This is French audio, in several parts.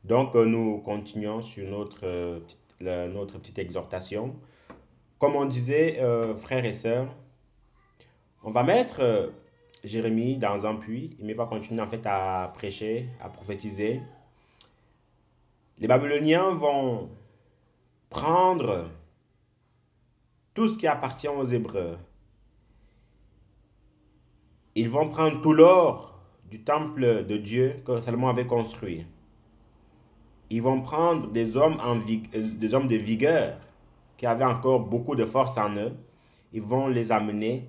Donc, nous continuons sur notre petite exhortation. Comme on disait, frères et sœurs, on va mettre Jérémie dans un puits, mais il va continuer en fait à prêcher, à prophétiser. Les Babyloniens vont prendre tout ce qui appartient aux Hébreux. Ils vont prendre tout l'or du temple de Dieu que Salomon avait construit. Ils vont prendre des hommes de vigueur qui avaient encore beaucoup de force en eux. Ils vont les amener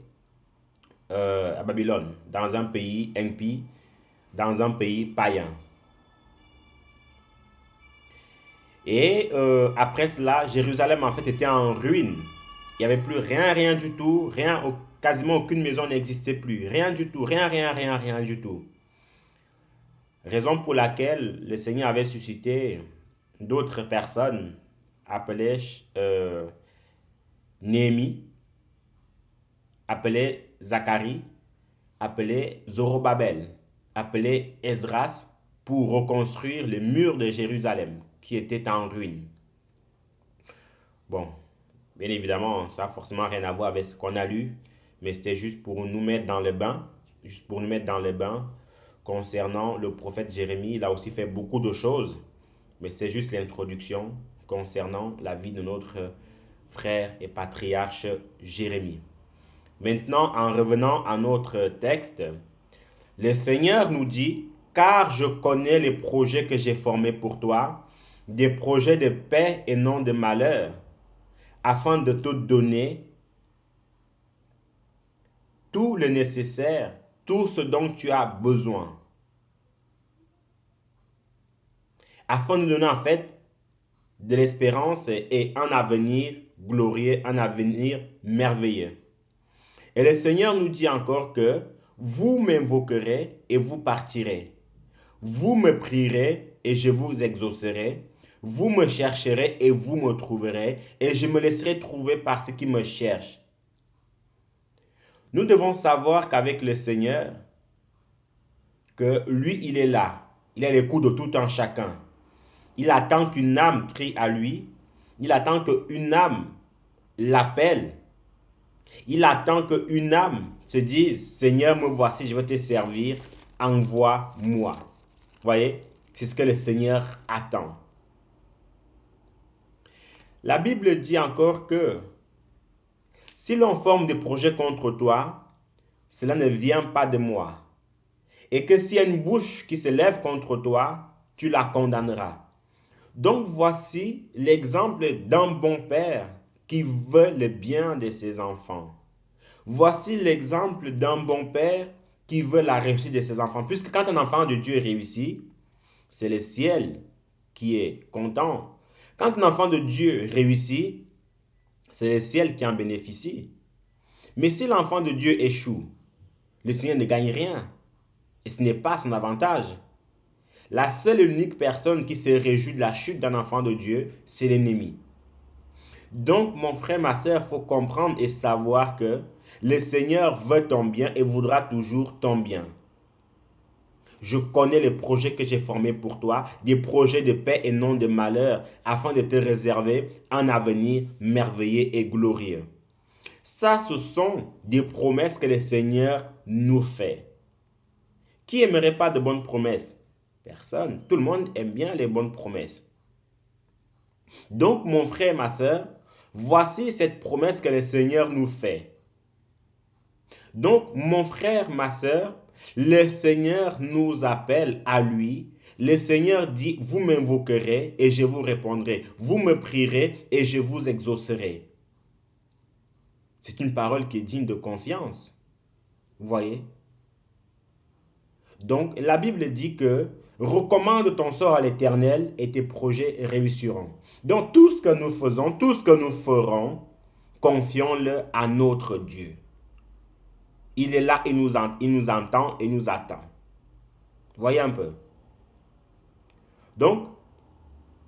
à Babylone, dans un pays impie, dans un pays païen. Et après cela, Jérusalem en fait était en ruine. Il n'y avait plus rien, rien du tout, rien, quasiment aucune maison n'existait plus, rien du tout, rien, rien, rien, rien du tout. Raison pour laquelle le Seigneur avait suscité d'autres personnes appelées Néhémie, appelées Zacharie, appelées Zorobabel, appelées Esdras, pour reconstruire les murs de Jérusalem qui étaient en ruine. Bon, bien évidemment, ça n'a forcément rien à voir avec ce qu'on a lu, mais c'était juste pour nous mettre dans le bain, juste pour nous mettre dans le bain concernant le prophète Jérémie. Il a aussi fait beaucoup de choses, mais c'est juste l'introduction concernant la vie de notre frère et patriarche Jérémie. Maintenant, en revenant à notre texte, le Seigneur nous dit, car je connais les projets que j'ai formés pour toi, des projets de paix et non de malheur, afin de te donner tout le nécessaire, tout ce dont tu as besoin. Afin de donner en fait de l'espérance et un avenir glorieux, un avenir merveilleux. Et le Seigneur nous dit encore que vous m'invoquerez et vous partirez. Vous me prierez et je vous exaucerai. Vous me chercherez et vous me trouverez. Et je me laisserai trouver par ceux qui me cherchent. Nous devons savoir qu'avec le Seigneur, que lui, il est là. Il est à l'écoute de tout un chacun. Il attend qu'une âme crie à lui. Il attend qu'une âme l'appelle. Il attend qu'une âme se dise, Seigneur, me voici, je vais te servir, envoie-moi. Vous voyez, c'est ce que le Seigneur attend. La Bible dit encore que si l'on forme des projets contre toi, cela ne vient pas de moi. Et que s'il y a une bouche qui se lève contre toi, tu la condamneras. Donc voici l'exemple d'un bon père qui veut le bien de ses enfants. Voici l'exemple d'un bon père qui veut la réussite de ses enfants. Puisque quand un enfant de Dieu réussit, c'est le ciel qui est content. Quand un enfant de Dieu réussit, c'est le ciel qui en bénéficie. Mais si l'enfant de Dieu échoue, le Seigneur ne gagne rien. Et ce n'est pas son avantage. La seule et unique personne qui se réjouit de la chute d'un enfant de Dieu, c'est l'ennemi. Donc, mon frère, ma soeur, il faut comprendre et savoir que le Seigneur veut ton bien et voudra toujours ton bien. Je connais les projets que j'ai formés pour toi, des projets de paix et non de malheur, afin de te réserver un avenir merveilleux et glorieux. Ça, ce sont des promesses que le Seigneur nous fait. Qui n'aimerait pas de bonnes promesses? Personne. Tout le monde aime bien les bonnes promesses. Donc, mon frère, ma soeur, voici cette promesse que le Seigneur nous fait. Donc, mon frère, ma soeur, le Seigneur nous appelle à lui. Le Seigneur dit, vous m'invoquerez et je vous répondrai. Vous me prierez et je vous exaucerai. C'est une parole qui est digne de confiance. Vous voyez? Donc, la Bible dit que recommande ton sort à l'Éternel et tes projets réussiront. Donc, tout ce que nous faisons, tout ce que nous ferons, confions-le à notre Dieu. Il est là, il nous entend et nous attend. Voyez un peu. Donc,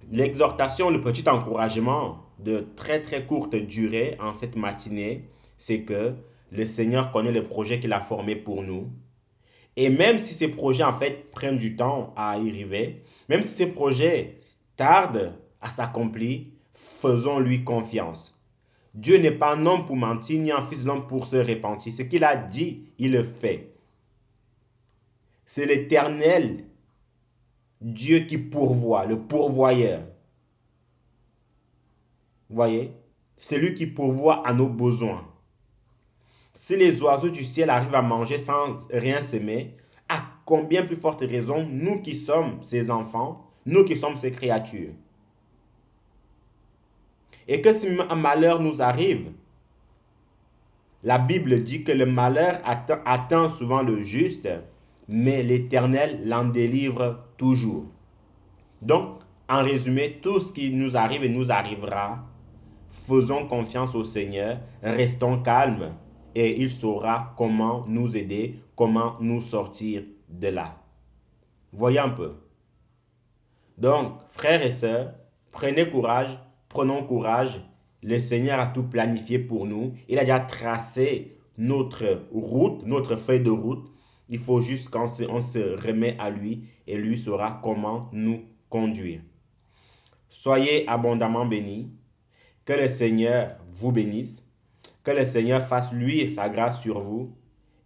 l'exhortation, le petit encouragement de très très courte durée en cette matinée, c'est que le Seigneur connaît le projet qu'il a formé pour nous Et même si ces projets, en fait, prennent du temps à arriver, même si ces projets tardent à s'accomplir, faisons-lui confiance. Dieu n'est pas un homme pour mentir, ni un fils d'homme pour se repentir. Ce qu'il a dit, il le fait. C'est l'Éternel, Dieu qui pourvoit, le pourvoyeur. Vous voyez? C'est lui qui pourvoit à nos besoins. Si les oiseaux du ciel arrivent à manger sans rien semer, à combien plus forte raison nous qui sommes ses enfants, nous qui sommes ses créatures. Et que si un malheur nous arrive, la Bible dit que le malheur atteint souvent le juste, mais l'Éternel l'en délivre toujours. Donc, en résumé, tout ce qui nous arrive et nous arrivera, faisons confiance au Seigneur, restons calmes et il saura comment nous aider, comment nous sortir de là. Voyez un peu. Donc, frères et sœurs, prenez courage, prenons courage. Le Seigneur a tout planifié pour nous. Il a déjà tracé notre route, notre feuille de route. Il faut juste qu'on se remet à lui et lui saura comment nous conduire. Soyez abondamment bénis. Que le Seigneur vous bénisse. Que le Seigneur fasse lui sa grâce sur vous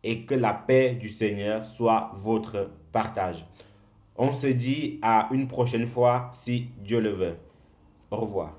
et que la paix du Seigneur soit votre partage. On se dit à une prochaine fois si Dieu le veut. Au revoir.